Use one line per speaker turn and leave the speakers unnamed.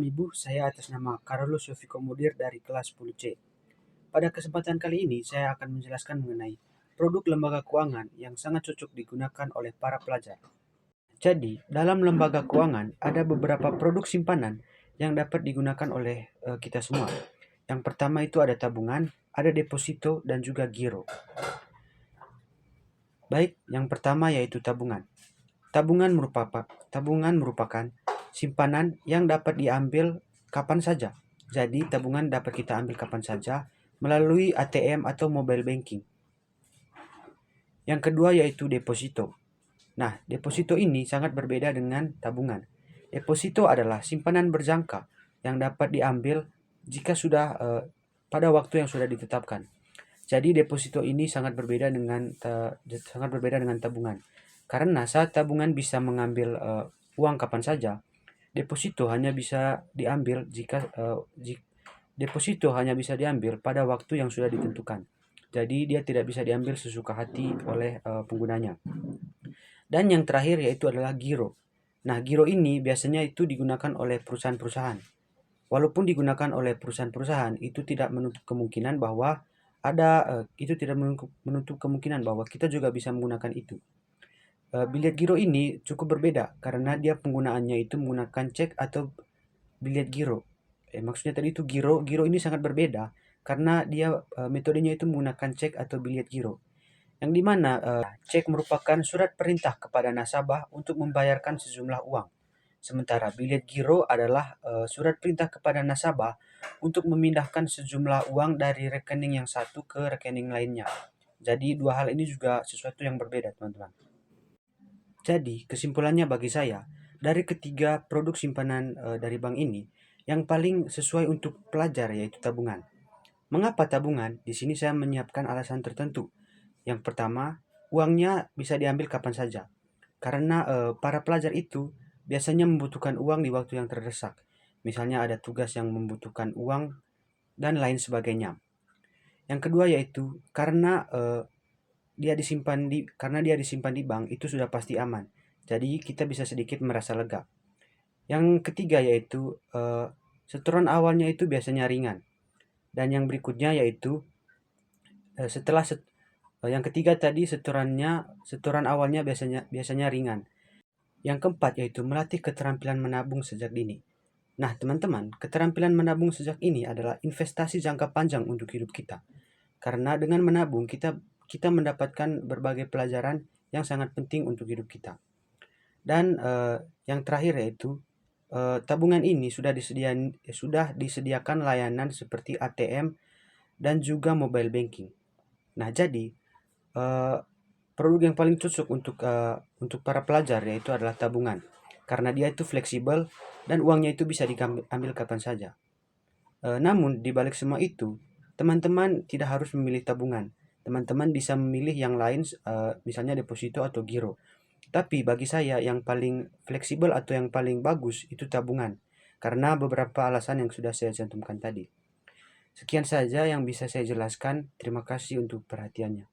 Ibu, saya atas nama Carlos Yofiko Mudir dari kelas 10C. Pada kesempatan kali ini, saya akan menjelaskan mengenai produk lembaga keuangan yang sangat cocok digunakan oleh para pelajar. Jadi, dalam lembaga keuangan ada beberapa produk simpanan yang dapat digunakan oleh kita semua. Yang pertama itu ada tabungan, ada deposito, dan juga giro. Baik, yang pertama yaitu tabungan. Tabungan merupakan simpanan yang dapat diambil kapan saja. Jadi tabungan dapat kita ambil kapan saja melalui ATM atau mobile banking. Yang kedua yaitu deposito. Nah, deposito ini sangat berbeda dengan tabungan. Deposito adalah simpanan berjangka yang dapat diambil jika sudah pada waktu yang sudah ditetapkan. Jadi deposito ini sangat berbeda dengan tabungan. Karena saat tabungan bisa mengambil uang kapan saja, deposito hanya bisa diambil pada waktu yang sudah ditentukan. Jadi dia tidak bisa diambil sesuka hati oleh penggunanya. Dan yang terakhir yaitu adalah giro. Nah, giro ini biasanya itu digunakan oleh perusahaan-perusahaan. Walaupun digunakan oleh perusahaan-perusahaan, itu tidak menutup kemungkinan bahwa kita juga bisa menggunakan itu. Bilet giro ini cukup berbeda karena dia penggunaannya itu menggunakan cek atau bilet giro. Maksudnya tadi itu giro ini sangat berbeda karena dia metodenya itu menggunakan cek atau bilet giro. Yang dimana cek merupakan surat perintah kepada nasabah untuk membayarkan sejumlah uang. Sementara bilet giro adalah surat perintah kepada nasabah untuk memindahkan sejumlah uang dari rekening yang satu ke rekening lainnya. Jadi dua hal ini juga sesuatu yang berbeda, teman-teman. Jadi kesimpulannya bagi saya, dari ketiga produk simpanan dari bank ini, yang paling sesuai untuk pelajar yaitu tabungan. Mengapa tabungan? Di sini saya menyiapkan alasan tertentu. Yang pertama, uangnya bisa diambil kapan saja. Karena para pelajar itu biasanya membutuhkan uang di waktu yang terdesak. Misalnya ada tugas yang membutuhkan uang dan lain sebagainya. Yang kedua yaitu karena dia disimpan di bank itu sudah pasti aman. Jadi kita bisa sedikit merasa lega. Yang ketiga yaitu setoran awalnya itu biasanya ringan. Dan yang berikutnya yaitu yang ketiga tadi setoran awalnya biasanya ringan. Yang keempat yaitu melatih keterampilan menabung sejak dini. Nah, teman-teman, keterampilan menabung sejak ini adalah investasi jangka panjang untuk hidup kita. Karena dengan menabung kita mendapatkan berbagai pelajaran yang sangat penting untuk hidup kita. Dan yang terakhir yaitu tabungan ini sudah disediakan layanan seperti ATM dan juga mobile banking. Nah, jadi produk yang paling cocok untuk para pelajar yaitu adalah tabungan. Karena dia itu fleksibel dan uangnya itu bisa diambil kapan saja. Namun di balik semua itu, teman-teman tidak harus memilih tabungan. Teman-teman bisa memilih yang lain, misalnya deposito atau giro. Tapi bagi saya yang paling fleksibel atau yang paling bagus itu tabungan. Karena beberapa alasan yang sudah saya cantumkan tadi. Sekian saja yang bisa saya jelaskan. Terima kasih untuk perhatiannya.